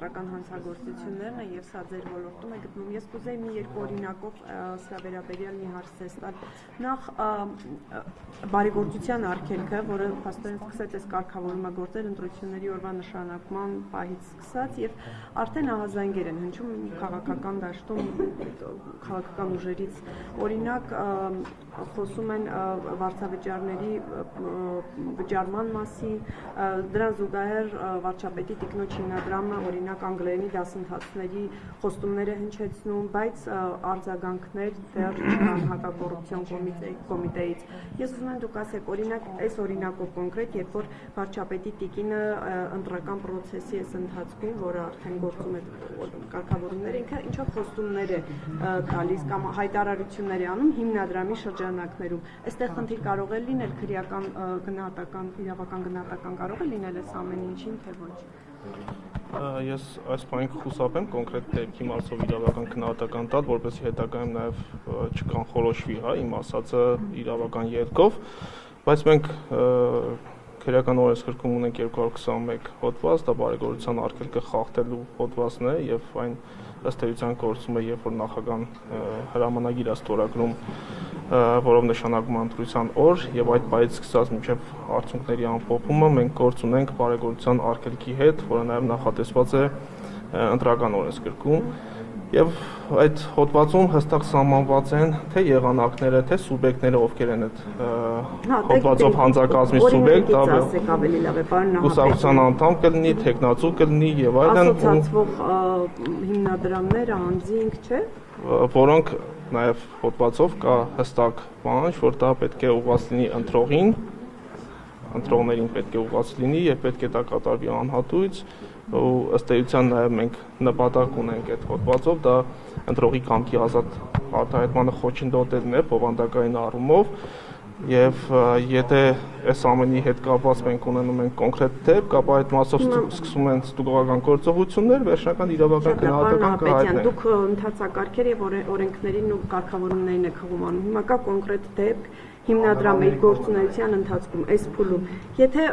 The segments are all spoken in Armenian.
ընտրական հանցագործություններն են եւ սա ձեր ոլորտում է գտնում։ Ես կուզեի մի երկու օրինակով սրա վերաբերյալ մի հարց տալ։ Նախ բարեգործության արգելքը, որը փաստորեն սկսեց այս կարգավորումագործել ընտրությունների օրվա նշանակման պահից սկսած եւ արդեն ահազանգեր են հնչում քաղաքական դաշտում քաղաքական ուժերից։ Օրինակ խոսում են վարձավճարների վճարման մասին, դրան զուգահեռ վարչապետի տիկնոջ հիմնադրամը օրինակ անգլերենի դասընթացների խոստումներ է հնչեցնում, բայց արձագանքներ դեռ չկան հակակոռուպցիոն կոմիտեից։ Ես ուզում եմ դուք ասեք, օրինակ այս օրինակով կոնկրետ, երբ որ վարչապետի տիկինը ընտրական պրոցեսի այս ընթացքում, որը արդեն գործում է կարգավորումները, ինքը ինչով խոստումներ է տալիս կամ հայտարարություններ է անում հիմնադրամի շրջանակներում։ Այստեղ խնդիր կարող է լինել քրեական գնահատական, իրավական գնահատական կարող է լինել այս ամեն ինչին, թե ոչ։ Ես այս բանին կխուսափեմ կոնկրետ դեպքի մասով իրավական գնահատական տալ, որպեսզի հետագայում նաև չկանխորոշվի, իմ ասածը իրավական ելքով, բայց մենք քրեական օրենսգրքում ունենք 221 հոդված, դա բարեգործության արգելքը խախտելու հոդվածն է եւ այն ըստ էության գործում է, երբ որ նախագահան հրամանագիր է ստորագրում, որով նշանակում է ընտրության օր եւ այդ պահից սկսած մինչեւ արդյունքների ամփոփումը մենք գործ ունենք բարեգործության արգելքի հետ, որը նաեւ նախատեսված է ընտրական օրենսգրքում եւ այդ հոդվածում հստակ սահմանված են թե եղանակները, թե սուբյեկտները, ովքեր են այդ հոդվածով հանձնակազմի սուբյեկտ, կուսակցության անդամ կլինի, թեկնածու կլինի եւ այլն, ասոցացվող հիմնադրամներ, անձինք, չէ՞, որոնք նաեւ հոդվածով կա հստակ բան, որ դա պետք է ուղղված լինի ընտրողին, ընտրողներին պետք է ուղղված լինի եւ պետք է դա կատարվի անհատույց ու ըստ էության նաև մենք նպատակ ունենք այդ հոդվածով, դա ընտրողի կամքի ազատ արտահայտմանը խոչընդոտելն է բովանդակային առումով եւ եթե այս ամենի հետ կապված մենք ունենում ենք կոնկրետ դեպք, ապա այդ մասով սկսում են ստուգողական գործողություններ, վերջնական իրավական գնահատական կհայտնեն։ Դուք ընթացակարգեր եւ օրենքներին ու կարգավորումներին եք հղում անում։ Հիմա կա կոնկրետ դեպք հիմնադրամի գործունեության ընթացքում այս փուլում եթե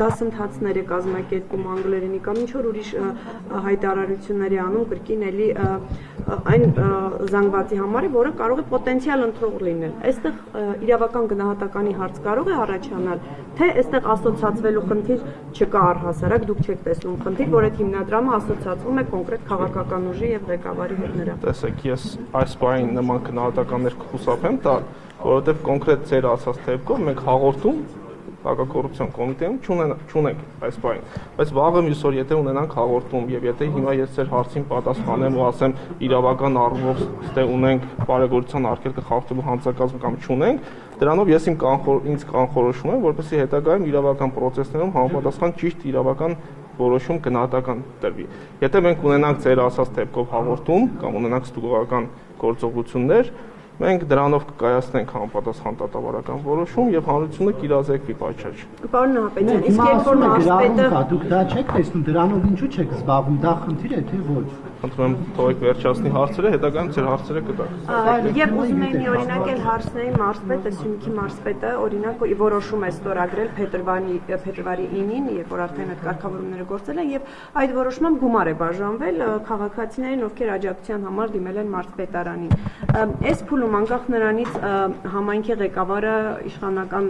դասընթացներ է կազմակերպում անգլերենի կամ ինչ որ ուրիշ հայտարարություններ է անում կրկին էլի այն զանգվածի համար է, որը կարող է պոտենցիալ ընտրող լինել։ Այստեղ իրավական գնահատականի հարց կարող է առաջանալ, թե այստեղ ասոցացվելու խնդիր չկա առհասարակ, դուք չեք տեսնում խնդիր, որ այդ հիմնադրամը ասոցացվում է կոնկրետ քաղաքական ուժի եւ ղեկավարի հետ նրա։ Տեսեք, ես այս բանին նման գնահատականներ կխուսափեմ տալ, որովհետև կոնկրետ ձեր ասած դեպքով մենք հաղորդում հակակոռուպցիոն կոմիտեում չունենք այս բանին, բայց վաղը մյուս օր եթե ունենանք հաղորդում եւ եթե հիմա ես ձեր հարցին պատասխանեմ ու ասեմ իրավական առումով ստե ունենք բարեգործության արգելքը խախտելու հանցակազմ կամ չունենք, դրանով ես ինձ կանխորոշում եմ, որպեսզի հետագայում իրավական պրոցեսներում համապատասխան ճիշտ իրավական որոշում գնահատական տրվի։ Եթե մենք ունենանք ձեր ասած դեպքով հաղորդում կամ ունենանք ստուգողական գործողություններ, մենք դրանով կկայացնենք համապատասխան դատավարական որոշում եւ հանրությունը կիրազեկվի պատշաճ։ Պարոն Նահապետյան, իսկ երբ որ մարզպետը դուք դա չեք տեսնում, դրանով ինչու չեք զբաղվում, դա խնդիր է թե ոչ։ Խնդրում եմ թողեք վերջացնի հարցերը, հետագայում ձեր հարցերը կտակ։ Եվ ուզում եմ մի օրինակ էլ հարցնեի մարզպետը, Սյունիքի մարզպետը, օրինակ որոշում է ստորագրել փետրվարի 9-ին, երբ որ արդեն այդ կարգավորումները գործել են եւ այդ որոշմամբ գումար է բաժանվել քաղաքացիներին, ովքեր աջակցության համար դիմել են մարզպետարանին։ Այս փուլում անկախ նրանից համայնքի ղեկավարը իշխանական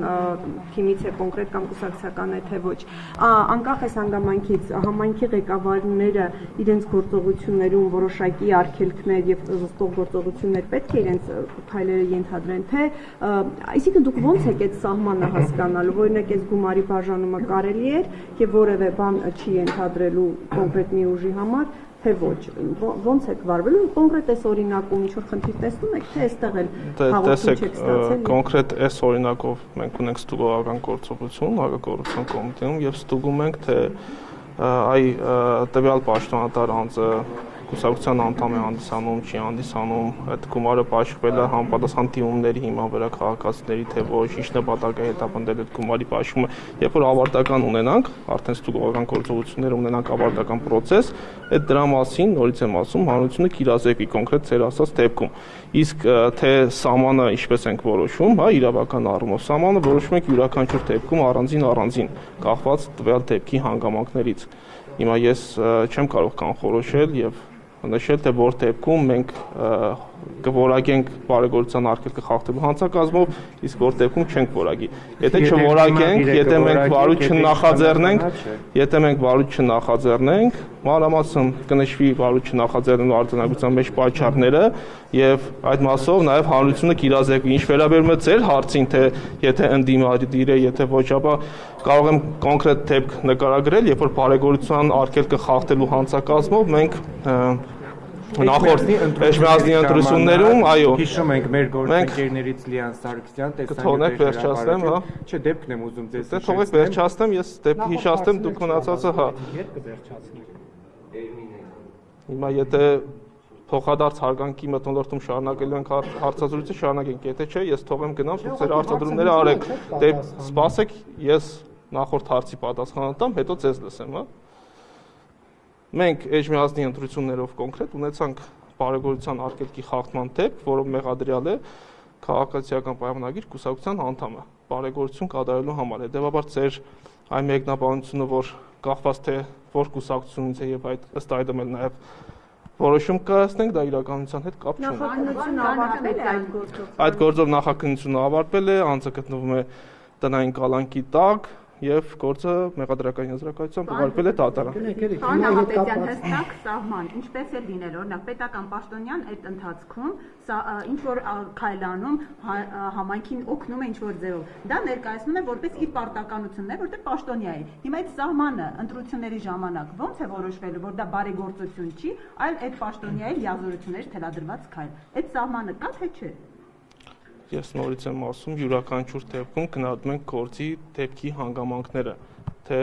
թիմից է կոնկրետ կամ կուսակցական է թե ոչ, անկախ այս հանգամանքից համայնքի ղեկավարները իրենց գործողություններում որոշակի արգելքներ եւ զսպող գործողություններ պետք է իրենց քայլերը ենթադրեն, թե այսինքն դուք ոնց եք այդ սահմանը հասկանալու, օրինակ այս գումարի բաժանումը կարելի է եւ որևէ բան չի ենթադրելու կոնկրետ մի ուժի համար, թե ոչ, ոնց եք վարվելու, կոնկրետ այս օրինակում ինչ որ խնդիր տեսնում եք, թե այստեղ էլ հաղորդում չեք ստացել։ Կոնկրետ այս օրինակով մենք ունենք ստուգողական գործողություն հակակոռուպցիոն կոմիտեում եւ ստուգում ենք, թե այ տվյալ պաշտոնատար անձը կուսակցության անդամ է հանդիսանում, չի հանդիսանում, այդ գումարը պաշտպել է համապատասխան դիմումների հիման վրա քաղաքացիների, թե ոչ, ինչ նպատակ է հետապնդել այդ գումարի պաշտումը, երբ որ ավարտական ունենանք, արդեն ստուգողական գործողություններ ունենանք ավարտական process, այդ դրա մասին նորից եմ ասում, հանրությունը կիրազեկվի կոնկրետ ձեր ասած դեպքում։ Իսկ թե սահմանը ինչպես ենք որոշում, իրավական առումով սահմանը որոշում ենք յուրաքանչյուր դեպքում առանձին, կախված տվյալ դեպքի հանգամանքներից։ Հիմա ես չեմ կարող կանխորոշել եւ նշել թե որ դեպքում մենք կորագենք բարեգործության արգելքը խախտելու հանցակազմով, իսկ որ դեպքում չենք որագի։ Եթե չորագենք, եթե մենք վարույթ չնախաձեռնենք, մանրամասն կնշվի վարույթ չնախաձեռնելու արձանագրության մեջ պատճառները եւ այդ մասով նաեւ հանրությունը կիրազեկվի։ Ինչ վերաբերում է ձեր հարցին, թե եթե ընդդիմադիր է, եթե ոչ, ապա կարող եմ կոնկրետ դեպք նկարագրել, երբ որ բարեգործության արգելքը խախտելու հանցակազմով մենք նախորդ Էջմիածնի ընտրություններում, այո, հիշում ենք մեր գործընկերներից Լիան Սարգսյան, տեսանյութ վերջացնեմ, հա։ Չէ, դեպքն եմ ուզում ձեզ հիշեցնել։ Թողեք վերջացնեմ, ես դեպքը հիշացնեմ, դուք մնացածը, հա։ Երբ կվերջացնեք։ Հիմա եթե փոխադարձ հարգանքի մթնոլորտում շարունակելու ենք հարցազրույցը, շարունակենք, եթե չէ, ես թողեմ գնամ, դուք ձեր հարցադրումները արեք, դե սպասեք, ես նախորդ հարցի պատասխանը տամ, հետո ձեզ լսեմ, հա։ Մենք Էջմիածնի ընտրություններով կոնկրետ ունեցանք բարեգործության արգելքի խախտման դեպք, որով մեղադրյալ է քաղաքացիական պայմանագիր կուսակցության անդամը բարեգործություն կատարելու համար։ Հետևաբար ձեր այն մեկնաբանությունը, որ կախված թե որ կուսակցությունից է եւ այդ ըստ այդմ էլ նաեւ որոշում կայացնենք, դա իրականության հետ կապ չունի։ Նախաքննությունը ավարտվել է այդ գործով։ Այդ գործով նախաքննությունը ավարտվել է, անձը գտնվում է տնային կալանքի տակ եւ գործը մեղադրական եզրակացությամբ ուղարկվել է դատարան։ Հանրապետության հստակ սահման, ինչպես է լինել, օրինակ պետական պաշտոնյան այդ ընթացքում ինչ որ քայլանում համայնքին օգնում է ինչ որ ձևով։ Դա ներկայացնում է որպես իր պարտականություններ, որտեղ պաշտոնյա է։ Հիմա այդ սահմանը ընտրությունների ժամանակ ո՞նց է որոշվելու, որ դա բարեգործություն չի, այլ այդ պաշտոնյայի լիազորություններ թելադրված քայլ։ Այդ սահմանը կա թե չէ։ Ես նորից եմ ասում, յուրաքանչյուր դեպքում գնահատում ենք գործի դեպքի հանգամանքները, թե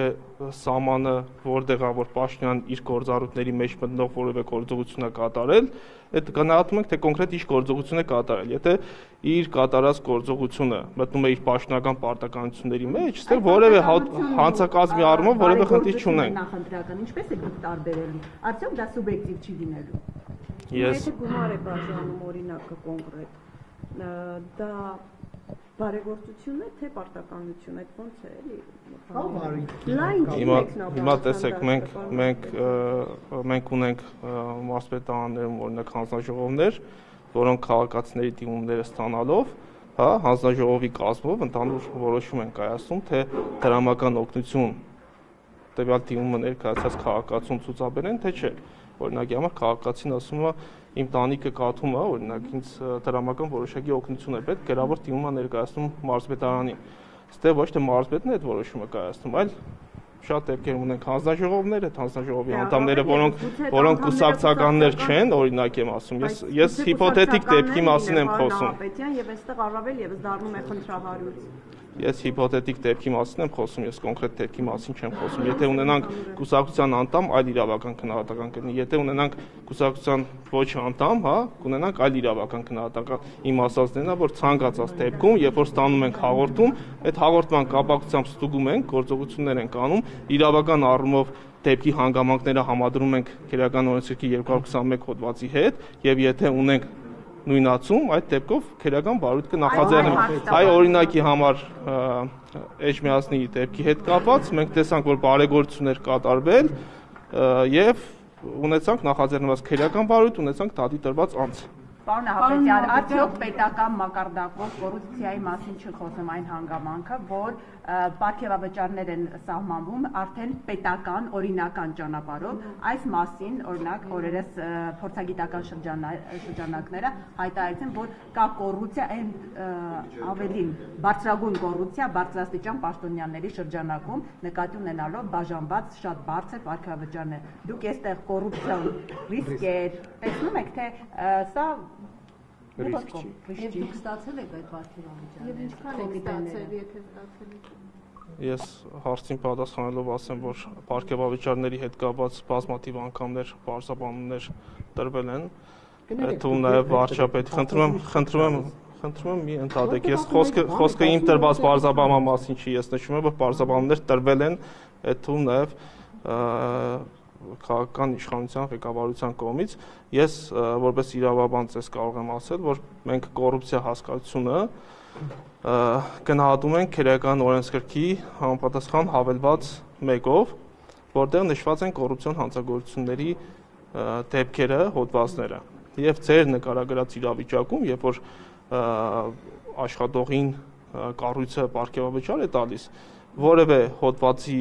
սահմանը որտեղ է, որ պաշտոնյան իր գործառույթների մեջ մտնող որևէ գործողություն է կատարել, այդ գնահատում ենք, թե կոնկրետ ինչ գործողություն է կատարել։ Եթե իր կատարած գործողությունը մտնում է իր պաշտոնական պարտականությունների մեջ, այստեղ որևէ հանցակազմի առումով որևէ խնդիր չունենք։ Նախընտրական, ինչպես է դուք տարբերելու։ Արդյոք դա սուբյեկտիվ չի լինելու։ Եթե գումար է բաժանում օրինակը կոնկրետ, դա բարեգործություն է թե պարտականություն, այդ ոնց է էլի։ Հիմա տեսեք, մենք ունենք մարզպետարաններում օրինակ հանձնաժողովներ, որոնք քաղաքացիների դիմումները ստանալով, հա, հանձնաժողովի կազմով ընդհանուր որոշում են կայացնում, թե դրամական օգնություն տվյալ դիմումը ներկայացած քաղաքացուն ցուցաբերեն, թե չէ։ Օրինակի համար քաղաքացին ասում է իմ տանիքը կաթում է, օրինակ ինձ դրամական որոշակի օգնություն է պետք, գրավոր դիմում է ներկայացնում մարզպետարանին։ Ստե ոչ թե մարզպետն է այդ որոշումը կայացնում, այլ շատ դեպքեր ունենք հանձնաժողովներ, այդ հանձնաժողովի անդամները, որոնք կուսակցականներ չեն, օրինակ եմ ասում, ես հիպոթետիկ դեպքի մասին եմ խոսում։ Եւ այստեղ առավել եւս դառնում է խնդրահարույց։ Ես հիպոթետիկ դեպքի մասին եմ խոսում, ես կոնկրետ դեպքի մասին չեմ խոսում։ Եթե ունենանք կուսակցության անդամ, այլ իրավական քննադատական կլինի։ Եթե ունենանք կուսակցության ոչ անդամ, հա, կունենանք այլ իրավական քննադատական։ Իմ ասածն է, որ ցանկացած դեպքում, երբ որ ստանում ենք հաղորդում, այդ հաղորդման կապակցությամբ ստուգում ենք, գործողություններ ենք անում, իրավական առումով դեպքի հանգամանքները համադրում ենք Քերական օրենսգրքի 221 հոդվածի հետ, եւ եթե ունենք նույնացում, այդ դեպքով քերական բարույթ կնախաձեռնենք։ Այ օրինակի համար Էջմիածնի դեպքի հետ կապված մենք տեսանք, որ բարեգործություններ կատարվել եւ ունեցանք նախաձեռնված քերական բարույթ, ունեցանք դատի տրված անձ։ Պարոն Հապետյան, արդյոք պետական մակարդակով կոռուպցիայի մասին չխոսեմ այն հանգամանքը, որ պարգևավճարներ են սահմանվում արդեն պետական օրինական ճանապարհով, այս մասին օրինակ օրերս փորձագիտական շրջանակները հայտարարեցին, որ կա կոռուպցիա, այն ավելին բարձրագույն կոռուպցիա բարձրաստիճան պաշտոնյաների շրջանակում, նկատի ունենալով բաժանված շատ բարձր պարգևավճարներ։ Դուք այստեղ կոռուպցիոն ռիսկ է տեսնում եք, թե սա Եվ դուք ստացել եք այդ պարգևավճարները։ Եվ ինչքան եք ստացել, եթե ստացել եք։ Ես հարցին պատասխանելով ասեմ, որ պարգևավճարների հետ կապված բազմաթիվ անգամներ բարձրաբանումներ տրվել են։ Թվում նաև վարչապետ, խնդրում եմ մի ընդհատեք։ Ես խոսքը իմ տրված բարձրաբանման մասին չի, ես նշում եմ, որ բարձրաբանումներ տրվել են, այդ թվում նաև քաղաքական իշխանության ղեկավարության կողմից ես որպես իրավաբան ես կարող եմ ասել, որ մենք կոռուպցիա հասկացությունը գնահատում ենք Քերական օրենսգրքի համապատասխան հավելված 1-ով, որտեղ նշված են կոռուպցիոն հանցագործությունների դեպքերը, հոդվածները։ Եվ ձեր նկարագրած իրավիճակում, երբ որ աշխատողին կառույցը պարգևավճար է տալիս, որևէ հոդվածի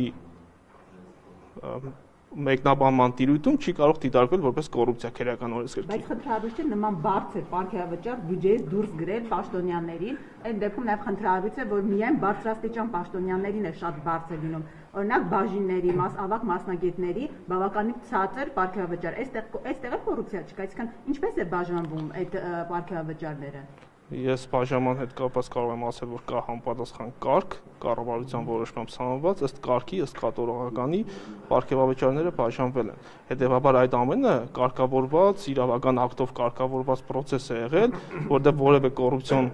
մեկնաբանման տիրույթում չի կարող դիտարկվել որպես կոռուպցիա քերական օրենսգրքի։ Բայց խնդրահարույց է նման բարձր պարգևավճար բյուջեից դուրս գրել պաշտոնյաներին, այն դեպքում նաև խնդրահարույց է, որ միայն բարձրաստիճան պաշտոնյաներին է շատ բարձր լինում։ Օրինակ բաժինների, ավագ մասնագետների բավականին ցածր պարգևավճար։ Այստեղ կոռուպցիա չկա, այսինքն ինչպես է բաժանվում այդ պարգևավճարները։ Ես բաժանման հետ կապված կարող եմ ասել, որ կա համապատասխան կարգ, կառավարության որոշմամբ սահմանված, ըստ կարգի, ըստ կատորողականի պարգևավճարները բաժանվել են։ Հետևաբար այդ ամենը կարգավորված, իրավական ակտով կարգավորված process է եղել, որտեղ որևէ կոռուպցիոն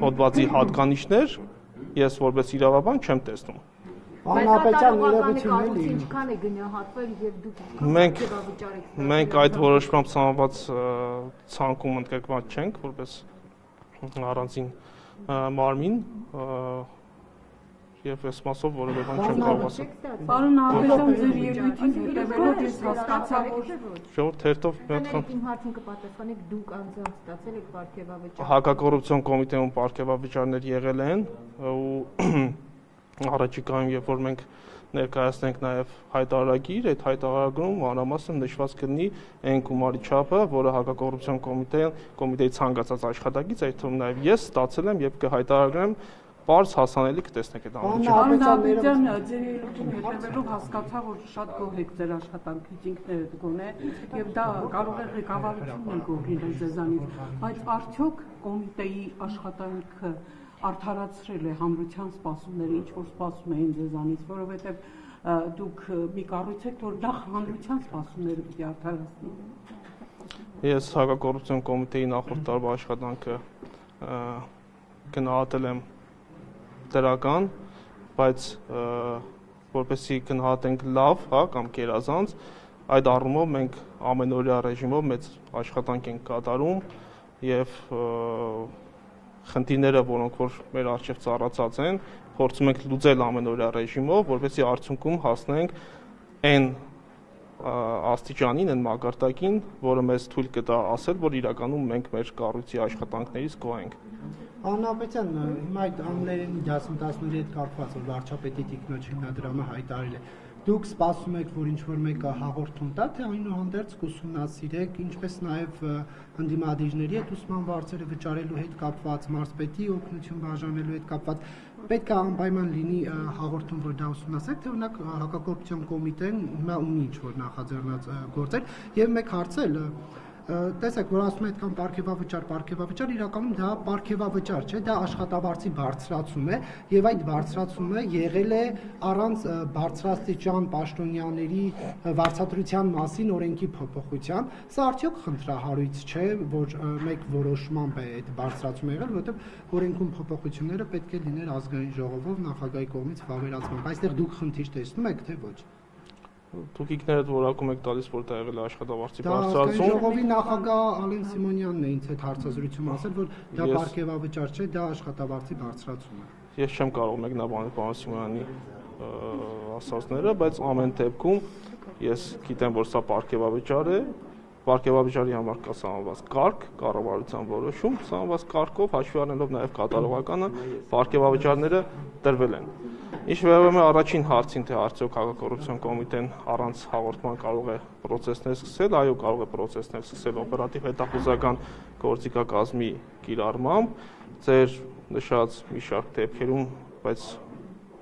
հոդվածի հատկանիշներ ես որպես իրավաբան չեմ տեսնում։ Անապետյան ներողություն էլի։ Ինչքան է գնահատվել եւ դուք Մենք այդ որոշմամբ սահմանված ցանկում ընդգրկված չենք, որպես առանձին մարմին եւ այս մասով որևէ բան չեմ կարող ասել։ Պարոն Աբելյան, ձեր ելույթին հետևելով ես հասկացա, որ ժողովուրդ հերթով իմ հարցին կպատասխանեք, դուք անձամբ ստացել եք պարգևավճար։ Հակակոռուպցիոն կոմիտեում պարգևավճարներ եղել են ու առաջիկայում, երբ որ մենք ներկայացնենք նաև հայտարարագիր, այդ հայտարարագրում մանրամասն նշված կլինի այն գումարի չափը, որը հակակոռուպցիոն կոմիտեի ցանկացած աշխատակից, այդ թվում նաև ես ստացել եմ եւ կհայտարարեմ բարձ հասանելի կտեսնեք այդ ամենը։ Պարոն Աբելյան, ձեր ելույթին հետևելով հասկացա, որ շատ գոհ եք ձեր աշխատանքից ինքներդ գոնե եւ դա կարող է ղեկավարությունն գոհ ձեզանից, բայց արդյոք կոմիտեի աշխատանքը արդարացրել է հանրության սպասումները, ինչ որ սպասում էին ձեզանից, որովհետև դուք մի կառույց եք, որ նախ հանրության սպասումները պիտի արդարացնի։ Ես հակակոռուպցիոն կոմիտեի նախորդ տարվա աշխատանքը գնահատել եմ դրական, բայց որպեսզի գնահատենք լավ, հա, կամ գերազանց, այդ առումով մենք ամենօրյա ռեժիմով մեծ աշխատանք ենք կատարում եւ խնդիրները, որոնք որ մեր առջև ծառացած են, փորձում ենք լուծել ամենօրյա ռեժիմով, որպեսզի արդյունքում հասնենք այն աստիճանին, այն մակարդակին, որը մեզ թույլ կտա ասել, որ իրականում մենք մեր կառույցի աշխատանքներից գոհ ենք։ Անապետյան, հիմա այդ ամներենի դասընթացների հետ կապված, որ վարչապետի տիկնոջ հիմնադրամը հայտարարել է, դուք սպասում եք, որ ինչ-որ մեկը հաղորդում տա, թե այնուհանդերձ կուսումնասիրեք, ինչպես նաև ընդդիմադիրների հետ ուսման վարձերը վճարելու հետ կապված, մարզպետի օգնություն բաժանելու հետ կապված, պետք է անպայման լինի հաղորդում, որ դա ուսումնասիրեք, թե օրինակ հակակոռուպցիոն կոմիտեն հիմա ունի ինչ-որ նախաձեռնած գործեր, եւ մեկ հարցել տեսեք, որ ասում եք կամ պարգևավճար, իրականում դա պարգևավճար չէ, դա աշխատավարձի բարձրացում է եւ այդ բարձրացումը եղել է առանց բարձրաստիճան պաշտոնյաների վարձատրության մասին օրենքի փոփոխության։ Սա արդյոք խնդրահարույց չէ, որ մեկ որոշմամբ է այդ բարձրացումը եղել, որովհետեւ օրենքում փոփոխությունները պետք է լիներ ազգային ժողովով նախագահի կողմից վավերացման։ Այստեղ դուք խնդիր տեսնում եք, թե ոչ։ Դուք ինքներդ որակում եք տալիս, որ դա եղել է աշխատավարձի բարձրացում։ բարձրացում։ Ժողովի նախագահ Ալեն Սիմոնյանն է ինձ հետ հարցազրույցում ասել, որ դա պարգևավճար չէ, դա աշխատավարձի բարձրացում է։ Ես չեմ կարող մեկնաբանել պարոն Սիմոնյանի ասածները, բայց ամեն դեպքում ես գիտեմ, որ սա պարգևավճար է, պարգևավճարի համար կա սահմանված կարգ, կառավարության որոշում, սահմանված կարգով հաշվի առնելով նաև կատարողականը պարգևավճարները տրվել են։ Ինչ վերաբերում է առաջին հարցին, թե արդյոք հակակոռուպցիոն կոմիտեն առանց հաղորդման կարող է process-ներ սկսել, այո, կարող է process-ներ սկսել օպերատիվ հետախուզական գործիքակազմի կիրառմամբ, ձեր նշած մի շարք դեպքերում, բայց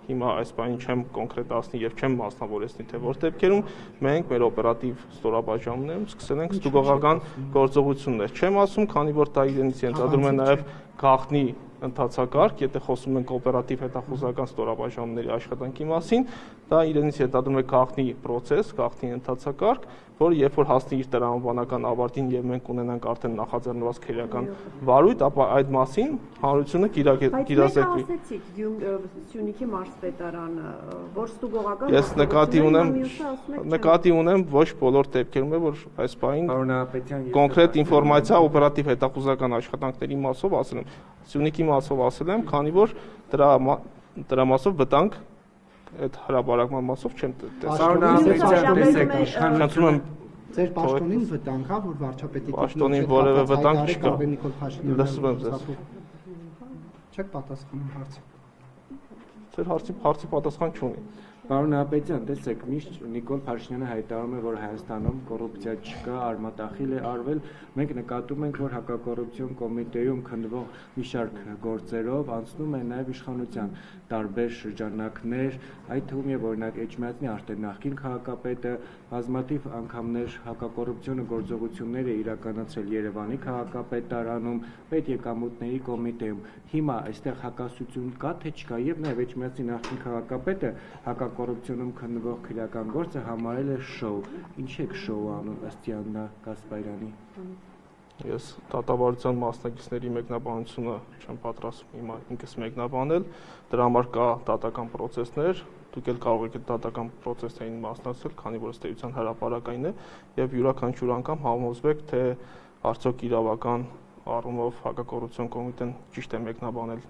հիմա այս բանին չեմ կոնկրետացնի եւ չեմ մասնավորեցնի, թե որ դեպքերում մենք մեր օպերատիվ ստորաբաժանումներում սկսել ենք ստուգողական գործողություններ։ Չեմ ասում, քանի որ դա իրենից ենթադրում է նաեւ գաղտնի ընթացակարգ, եթե խոսում ենք օպերատիվ հետախուզական ստորաբաժանումների աշխատանքի մասին, դա իրենից ենթադրում է գաղտնի process, գաղտնի ընթացակարգ, որը երբ որ հասնի իր տրամաբանական ավարտին եւ մենք ունենանք արդեն նախաձեռնված քերական վարույթ, ապա այդ մասին հանրությունը կիրազեկվի։ Սյունիքի մարզպետարանը, որ ստուգողական Ես նկատի ունեմ ոչ բոլոր դեպքերում է, որ այս բանին կոնկրետ ինֆորմացիա օպերատիվ հետախուզական աշխատանքների մասով ասել եմ, Սյունիքի մասով ասել եմ, քանի որ դրա մասով վտանգ այդ հրապարակման մասով չեմ տեսել։ Ձեր պաշտոնին վտանգ հա, որ վարչապետի պաշտոնին որևէ վտանգ չկա։ Լսում եմ ձեզ։ Չեք պատասխանում հարցին։ Ձեր հարցի պատասխան չունի։ Պարոն Հապետյան, տեսեք, միշտ Նիկոլ Փաշինյանը հայտարարում է, որ Հայաստանում կոռուպցիա չկա, արմատախիլ է արվել։ Մենք նկատում ենք, որ հակակոռուպցիոն կոմիտեում քննվող մի շարք գործերով անցնում են նաև իշխանության տարբեր շրջանակներ, այդ թվում է օրինակ Էջմիածնի արդեն նախկին քաղաքապետը բազմաթիվ անգամներ հակակոռուպցիոն գործողություններ է իրականացրել Երևանի քաղաքապետարանում, պետեկամուտների կոմիտեում։ Հիմա այստեղ հակասություն կա թե չկա, եւ նաև Էջմիածնի նախկին քաղաքապետը հակակոռուպցիոնում քննվող քրեական գործը համարել է շոու։ Ինչ եք շոու անում ըստ Յաննա Գասպարյանի։ Ես դատավարության մասնակիցների մեկնաբանությունը չեմ պատրաստվում հիմա ինքս մեկնաբանել, դրա համար կա դատական process-ներ, դուք էլ կարող եք այդ դատական process-ին մասնակցել, քանի որ ըստ էության հրապարակային է, եւ յուրաքանչյուր անգամ համոզվեք, թե արդյոք իրավական առումով հակակոռուպցիոն կոմիտեն ճիշտ է մեկնաբանել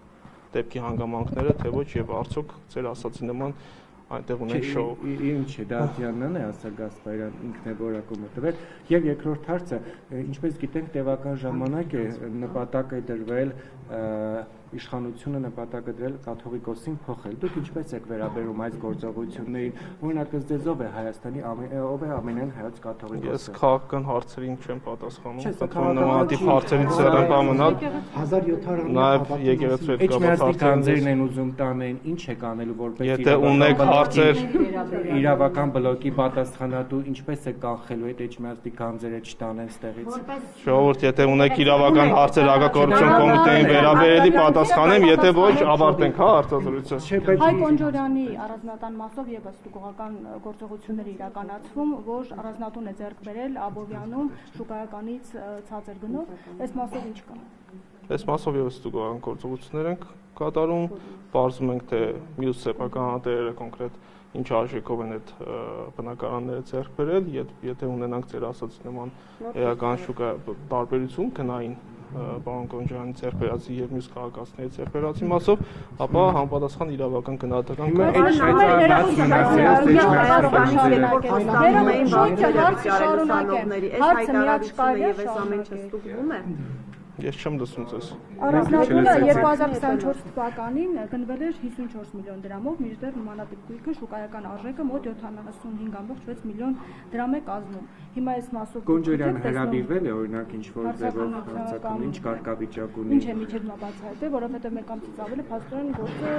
դեպքի հանգամանքները, թե ոչ, եւ արդյոք ձեր ասացի նման այնտեղ ունենք շոու։ Ինչ է, դա Յաննան է ասել Գասպարյան, ինքն է որակում է տվել։ Եվ երկրորդ հարցը, ինչպես գիտենք, տևական ժամանակ է նպատակ է դրվել իշխանությունը նպատակ է դրել կաթողիկոսին փոխել։ Դուք ինչպես եք վերաբերում այս գործողություններին։ Օրինակ, ձեզով է Հայաստանի ով է ամենայն հայոց կաթողիկոսը։ Ես քաղաքական հարցերին չեմ պատասխանում, խնդրում նմանատիպ հարցերից սեռ մնալ։ 1700 Նաև եկեղեցու հետ կապված հարցերն են ուզում տանեն, ինչ եք անելու որպես եթե ունեք հարցեր իրավական բլոկի պատասխանատու, ինչպես է կանխելու այդ Էջմիածնի գանձերը չտանեն ստեղից։ Ժողովուրդ, եթե ունեք իրավական հարցեր հակակոռուպցիոն կոմիտեին վերաբերելի պատասխանեմ, եթե ոչ, ավարտենք հա հարցազրույցը։ Հայկ Կոնջորյանի առանձնատան մասով եւս ստուգողական գործողություններ իրականացվում, որ առանձնատուն է ձեռք բերել Աբովյանում շուկայականից ցածր գնով, այս մասով ինչ կա։ Այս մասով եւս ստուգողական գործողություններ ենք կատարում, բարձում ենք թե մյուս սեփականատերերը կոնկրետ ինչ արժեքով են այդ բնակարանները ձեռք բերել, եթե ունենանք ձեր ասացի նման էական շուկա տարբերություն գնային պարոն Կոնջարյանի ձեռքբերածի եւ մյուս քաղաքացիների ձեռքբերածի մասով, ապա համապատասխան իրավական գնահատական Ես չեմ լսում ձեզ։ Առանձնատունը 2024 թվականին գնվել էր 54 միլիոն դրամով, մինչդեռ նմանատիպ գույքը շուկայական արժեքը մոտ 75.6 միլիոն դրամ է կազմում։ Հիմա այս մասով Կոնջորյանը հրավիրվել է օրինակ ինչ-որ ձևով հարցակում, ինչ կարգավիճակ ունի։ Ինչ է միջև բացահայտել, որովհետև մեկ ամսից ավել է փաստորեն գործը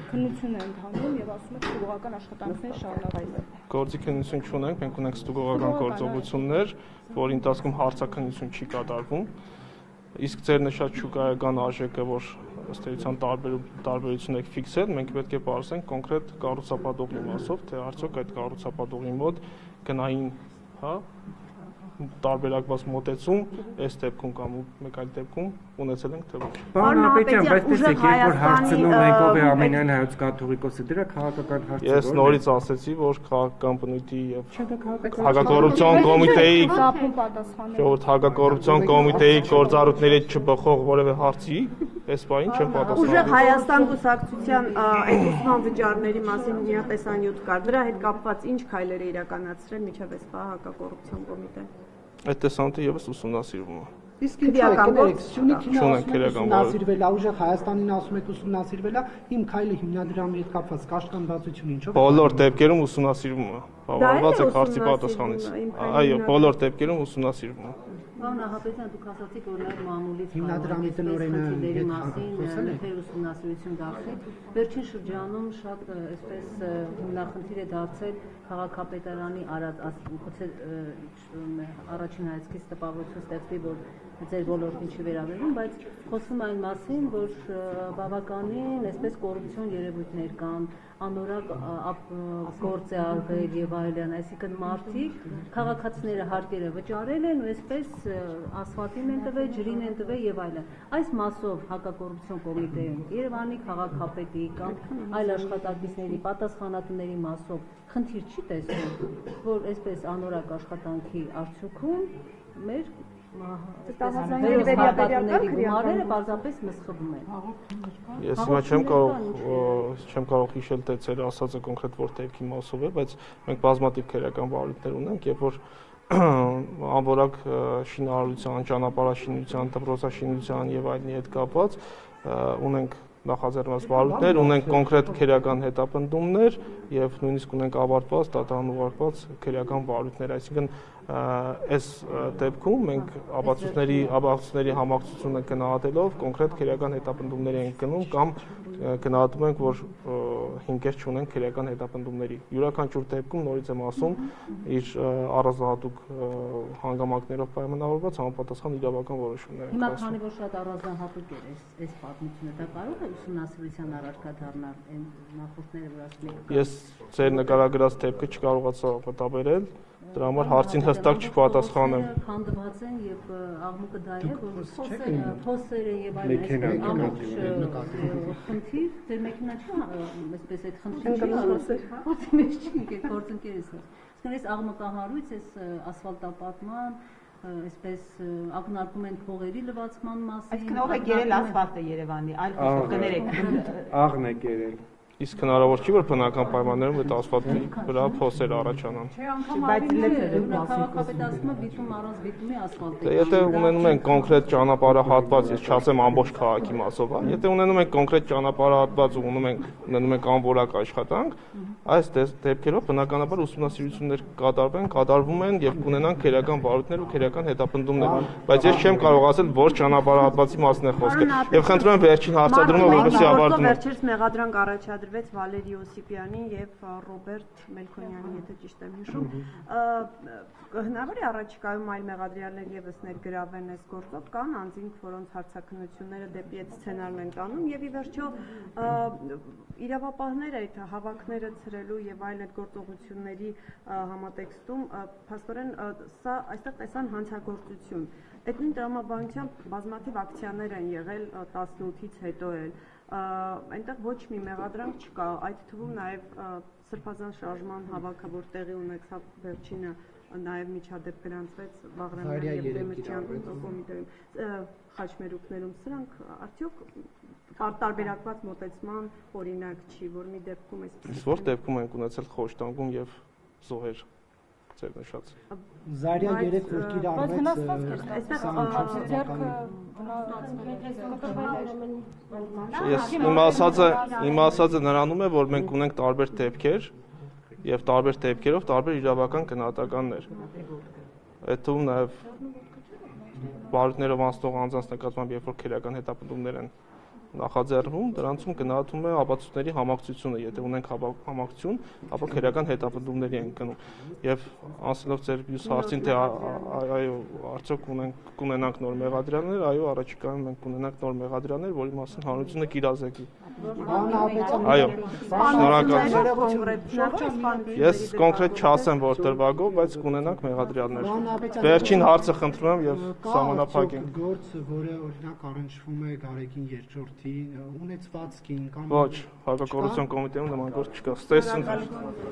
քննություն է ընթանում եւ ասում է ստուգողական աշխատանքներ շարունակվել։ Գործի քննություն չունենք, մենք ունենք ստուգողական գործողություններ, որի ընթացքում հարցաքննություն չի կատարվում։ Իսկ ձեր նշած շուկայական արժեքը, որ ըստ էության տարբերություն եք ֆիքսել, մենք պետք է պարզենք կոնկրետ կառուցապատողի մասով, թե արդյոք այդ կառուցապատողի մոտ գնային, հա, տարբերակված մոտեցում այս դեպքում կամ մեկ այլ դեպքում ունեցել ենք թե ոչ։ Պարոն Հապետյան, բայց տեսեք, երբ որ հարցնում եք ով է ամենայն հայոց կաթողիկոսը, դրա քաղաքական հարցը ո՞ր է։ Ես նորից ասացի, որ քաղաքական բնույթի եւ հակակոռուպցիոն կոմիտեի հակակոռուպցիոն կոմիտեի գործառույթների չբխող որևէ հարցի այս բանին չեմ պատասխանում։ Ուժեղ Հայաստան կուսակցության այդ ուսման վճարների մասին մի տեսանյութ կար։ Դրա հետ կապված ինչ քայլեր է իրականացրել միջև այս պահ հակակոռուպցիոն կոմիտեն։ Այդ տեսանյութը եւս ուսումնասիրվում է։ Իսկ քրեական գործ ուսումնասիրվել է, ուժեղ Հայաստանին ասում եք ուսումնասիրվել է, իմ քայլը հիմնադրամի հետ կապված կաշկանդվածություն ինչով։ Բոլոր դեպքերում ուսումնասիրվում է։ Բավարարված է հարցի պատասխանից։ Այո, բոլոր դեպքերում ուսումնասիրվում է։ Պարոն Հապետյան, դուք ասացիք, որ նաև մամուլից հիմնադրամի տնօրենը մասին նեփեր ուսումնասիրություն դարձել։ Վերջին շրջանում շատ այսպես հիմնախնդիր է դարձել քաղաքապետարանի արած, գուցե առաջին հայացքից տպավորություն ստեղծվի, որ ձեր ոլորտին չի վերաբերվում, բայց խոսում այն մասին, որ բավականին այսպես կոռուպցիոն երևույթներ կան, անորակ գործ է արվել եւ այլն, այսինքն մարդիկ քաղաքացիները հարկերը վճարել են ու այսպես ասֆալտին են տվել, ջրին են տվել եւ այլն։ Այս մասով հակակոռուպցիոն կոմիտեում Երևանի քաղաքապետի կամ այլ աշխատակիցների պատասխանատուների մասով խնդիր չի տեսնում, որ այսպես անորակ աշխատանքի արդյունքում մեր գումարները պարզապես մսխվում են։ Ես հիմա չեմ կարող հիշել թե ծեր ասածը կոնկրետ որ դեպքի մասով է, բայց մենք բազմաթիվ քերական վարույթներ ունենք, երբ որ անորակ շինարարության, ճանապարհաշինության, դպրոցաշինության եւ այլնի հետ կապված ունենք նախաձեռնված վարույթներ, ունենք կոնկրետ քերական հետապնդումներ եւ նույնիսկ ունենք ավարտված, դատարան ուղարկված քերական վարույթներ, այսինքն այս դեպքում մենք ապացույցների համակցությունը գնահատելով կոնկրետ քերական հետապնդումներ ենք գնում կամ գնահատում ենք, որ հիմքեր չունենք քերական հետապնդումների։ Յուրաքանչյուր դեպքում նորից եմ ասում, իր առանձնահատուկ հանգամանքներով պայմանավորված համապատասխան իրավական որոշումներ են կայացնում։ Հիմա քանի որ շատ առանձնահատուկ է այս պատմությունը, դա կարող է ուսումնասիրության առարկա դառնալ այն նախորդները, որ ասում եք։ Ես ձեր նկարագրած դեպքը չկարողացա մտաբերել, դրա համար հարցին հստակ չպատասխանեմ։ Քանդված են եւ աղմուկը դա է, որ փոսերը եւ այլն խնդիր, ձեր մեքենա չի, այսպես այդ խնդիրը փոսի մեջ չի, գործընկերս է։ Իսկ այս աղմկահարույց, այս ասֆալտապատման, այսպես ակնարկում են փողերի լվացման մասին։ Այսինքն ով է գերել ասֆալտը Երևանի, այլ խոսով կներեք։ Աղն է գերել։ Իսկ հնարավոր չի որ բնական պայմաններում այդ ասֆալտի վրա փոսեր առաջանան։ Բայց քաղաքապետարանը դիտում առանց դիտումի ասֆալտ է։ Եթե ունենում են կոնկրետ ճանապարհահատված, ես չասեմ ամբողջ քաղաքի մասով, եթե ունենում են կոնկրետ ճանապարհահատված ու ունենում են անորակ աշխատանք, այս դեպքերով բնականաբար ուսումնասիրություններ կատարվում են եւ կունենան քերական վարույթներ ու քերական հետապնդումներ, բայց ես չեմ կարող ասել որ ճանապարհահատվածի մասն է խոսքը։ Եվ խնդրում եմ վերջին հարցադրումը որպեսզի ավարտվի։ Վերջերս մեղադրանք առաջադրվեց Վալերի Ոսիպյանին եւ Ռոբերտ Մելքոնյանին, եթե ճիշտ եմ հիշում։ Հնարավոր է առաջիկայում այլ մեղադրյալներ եւս ներգրավեն այս գործով, կան անձինք, որոնց հարցաքննությունները դեպի այդ սցենարն են տանում եւ ի վերջո իրավապահները այդ հավաքները ցրելու եւ այլ այդ գործողությունների համատեքստում փաստորեն սա այստեղ տեսան հանցագործություն։ Այդ նույն տրամաբանությամբ բազմաթիվ ակցիաներ են եղել 18-ից հետո էլ։ Այնտեղ ոչ մի մեղադրանք չկա, այդ թվում նաեւ սրբազան շարժման հավաքը, որ տեղի ունեցավ վերջինը, նաեւ միջադեպ գրանցվեց Բաղրամյան եւ Դեմիրճյան կոմիտեում, խաչմերուկներում, սրանք արդյոք տարբերակված մոտեցման օրինակ չի, որ մի դեպքում այսպես։ Որ դեպքում ենք ունեցել խոշտանգում եւ զոհեր ձեր նշած։ Զարյա 3 որ կիրառվեց Իմ ասածը նրանում է, որ մենք ունենք տարբեր դեպքեր եւ տարբեր դեպքերով տարբեր իրավական գնահատականներ։ Այդ թվում նաեւ վարույթներով անցնող անձանց նկատմամբ երբ որ քերական հետապնդումներ են նախաձեռնվում, դրանցում գնահատում է ապացույցների համակցությունը, եթե ունենք համակցություն, ապա քերական հետապնդումների ենք գնում։ Եվ անցնելով ձեր մյուս հարցին, թե այո, արդյոք կունենանք նոր մեղադրյալներ, այո, առաջիկայում մենք կունենանք նոր մեղադրյալներ, որի մասին հանրությունը կիրազեկի։ Այո, շնորհակալություն։ Ես կոնկրետ չասեմ որ դրվագով, բայց կունենանք մեղադրյալներ։ Վերջին հարցը խնդրում եմ եւ սահմանափակենք։ Գործ, որը օրինակ առնչվում է Գարեգին Երկրորդի ունեցվածքին կամ Ոչ, հակակոռուպցիոն կոմիտեում նման գործ չկա։